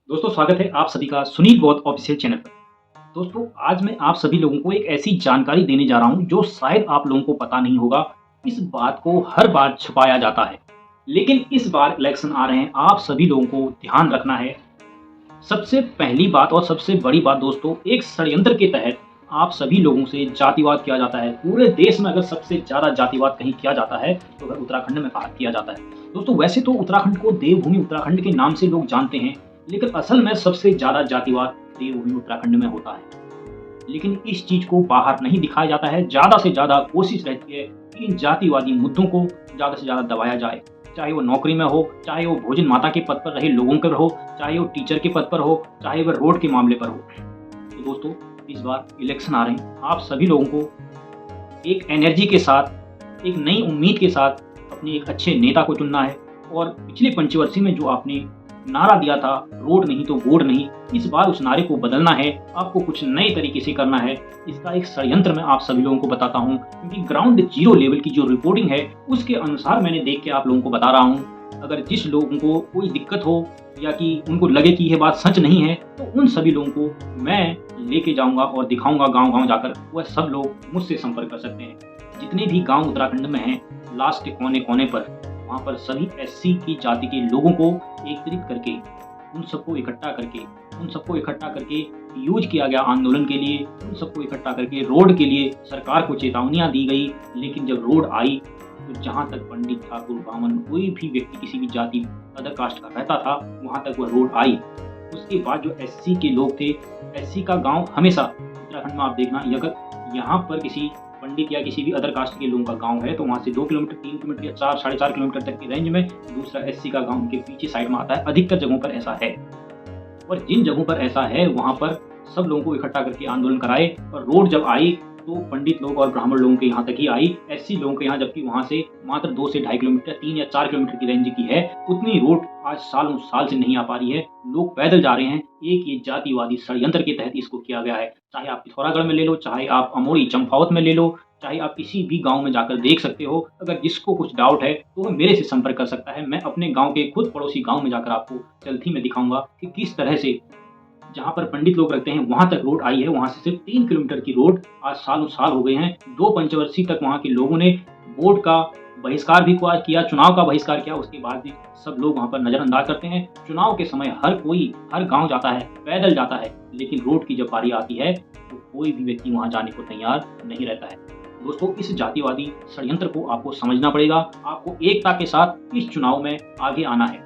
दोस्तों स्वागत है आप सभी का सुनील बौद्ध ऑफिशियल चैनल पर। दोस्तों आज मैं आप सभी लोगों को एक ऐसी जानकारी देने जा रहा हूं जो शायद आप लोगों को पता नहीं होगा। इस बात को हर बार छुपाया जाता है, लेकिन इस बार इलेक्शन आ रहे हैं, आप सभी लोगों को ध्यान रखना है। सबसे पहली बात और सबसे बड़ी बात दोस्तों, एक षड्यंत्र के तहत आप सभी लोगों से जातिवाद किया जाता है। पूरे देश में अगर सबसे ज़्यादा जातिवाद कहीं किया जाता है तो वह उत्तराखंड में किया जाता है। दोस्तों वैसे तो उत्तराखंड को देवभूमि उत्तराखंड के नाम से लोग जानते हैं, लेकिन असल में सबसे ज़्यादा जातिवाद देवभूमि उत्तराखंड में होता है। लेकिन इस चीज़ को बाहर नहीं दिखाया जाता है। ज़्यादा से ज़्यादा कोशिश रहती है कि इन जातिवादी मुद्दों को ज़्यादा से ज़्यादा दबाया जाए, चाहे वो नौकरी में हो, चाहे वो भोजन माता के पद पर रहे लोगों पर हो, चाहे वो टीचर के पद पर हो, चाहे वह रोड के मामले पर हो। तो दोस्तों इस बार इलेक्शन आ रहे हैं, आप सभी लोगों को एक एनर्जी के साथ, एक नई उम्मीद के साथ अपने एक अच्छे नेता को चुनना है। और पिछले पंचवर्षीय में जो आपने नारा दिया था, रोड नहीं तो वोट नहीं, इस बार उस नारे को बदलना है। आपको कुछ नए तरीके से करना है। इसका एक षड्यंत्र मैं आप सभी लोगों को बताता हूं, क्योंकि ग्राउंड जीरो लेवल की जो रिपोर्टिंग है उसके अनुसार मैंने देख के आप लोगों को बता रहा हूं। अगर जिस लोगों को कोई दिक्कत हो या कि उनको लगे कि यह बात सच नहीं है, तो उन सभी लोगों को मैं लेके जाऊंगा और दिखाऊंगा गांव-गांव जाकर। वह सब लोग मुझसे संपर्क कर सकते हैं। जितने भी गांव उत्तराखंड में हैं, लास्ट कोने-कोने पर, वहाँ पर सभी एससी की जाति के लोगों को एकत्रित करके, उन सबको इकट्ठा करके यूज किया गया आंदोलन के लिए। उन सबको इकट्ठा करके रोड के लिए सरकार को चेतावनियां दी गई। लेकिन जब रोड आई तो जहाँ तक पंडित, ठाकुर, ब्राह्मण, कोई भी व्यक्ति किसी भी जाति अदर कास्ट का रहता था, वहाँ तक वह रोड आई। उसके बाद जो एससी के लोग थे, एससी का गांव हमेशा उत्तराखंड में आप देखना, अगर यहाँ पर किसी पंडित या किसी भी अदर कास्ट के लोगों का गांव है तो वहाँ से 2 किलोमीटर, 3 किलोमीटर या 4 साढ़े 4 किलोमीटर तक की रेंज में दूसरा एससी का गांव उनके पीछे साइड में आता है। अधिकतर जगहों पर ऐसा है। और जिन जगहों पर ऐसा है वहाँ पर सब लोगों को इकट्ठा करके आंदोलन कराए। और रोड जब आई तो पंडित लोग और ब्राह्मण लोगों के यहाँ तक ही आई, एससी लोगों के यहाँ, जबकि वहाँ से मात्र 2 से 2.5 किलोमीटर, 3 या 4 किलोमीटर की रेंज की है। उतनी रोड आज सालों साल से नहीं आ पा रही है। लोग पैदल जा रहे हैं। एक ये जातिवादी षड्यंत्र के तहत इसको किया गया है। चाहे आप पिथौरागढ़ में ले लो, चाहे आप अमोरी चंपावत में ले लो, चाहे आप किसी भी गांव में जाकर देख सकते हो। अगर जिसको कुछ डाउट है तो वह मेरे से संपर्क कर सकता है। मैं अपने गांव के खुद पड़ोसी गांव में जाकर आपको चलती में दिखाऊंगा कि किस तरह से जहाँ पर पंडित लोग रखते हैं वहां तक रोड आई है। वहां से सिर्फ 3 किलोमीटर की रोड आज सालों साल हो गए हैं। 2 पंचवर्षीय तक वहां के लोगों ने वोट का बहिष्कार भी किया, चुनाव का बहिष्कार किया। उसके बाद भी सब लोग वहां पर नजरअंदाज करते हैं। चुनाव के समय हर कोई हर गांव जाता है, पैदल जाता है, लेकिन रोड की जब बारी आती है तो कोई भी व्यक्ति वहां जाने को तैयार नहीं रहता है। दोस्तों इस जातिवादी षड्यंत्र को आपको समझना पड़ेगा। आपको एकता के साथ इस चुनाव में आगे आना है।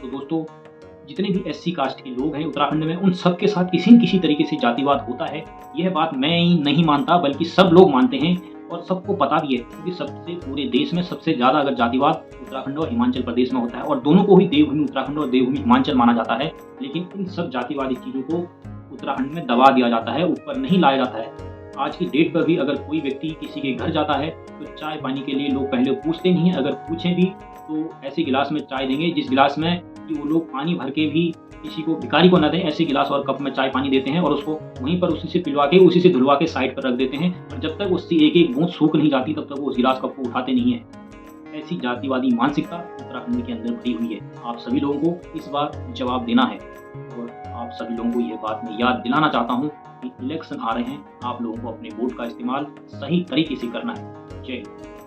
तो दोस्तों जितने भी एससी कास्ट के लोग हैं उत्तराखंड में, उन सब के साथ किसी न किसी तरीके से जातिवाद होता है। यह बात मैं ही नहीं मानता, बल्कि सब लोग मानते हैं और सबको पता भी है, क्योंकि सबसे पूरे देश में सबसे ज़्यादा अगर जातिवाद उत्तराखंड और हिमाचल प्रदेश में होता है, और दोनों को ही देवभूमि उत्तराखंड और देवभूमि हिमाचल माना जाता है। लेकिन इन सब जातिवादी चीज़ों को उत्तराखंड में दबा दिया जाता है, ऊपर नहीं लाया जाता है। आज की डेट पर भी अगर कोई व्यक्ति किसी के घर जाता है तो चाय पानी के लिए लोग पहले पूछते नहीं हैं। अगर पूछें भी तो ऐसे गिलास में चाय देंगे जिस गिलास में कि वो लोग पानी भर के भी किसी को, भिखारी को न दें। ऐसे गिलास और कप में चाय पानी देते हैं और उसको वहीं पर उसी से पिलवा के, उसी से धुलवा के साइड पर रख देते हैं। और जब तक उससे एक एक बूंद सूख नहीं जाती तब तक वो उस गिलास कप को उठाते नहीं है। ऐसी जातिवादी मानसिकता उत्तराखंड के अंदर भरी हुई है। आप सभी लोगों को इस बार जवाब देना है। और आप सभी लोगों को यह बात मैं याद दिलाना चाहता हूँ कि इलेक्शन आ रहे हैं, आप लोगों को अपने वोट का इस्तेमाल सही तरीके से करना है। जय हिंद।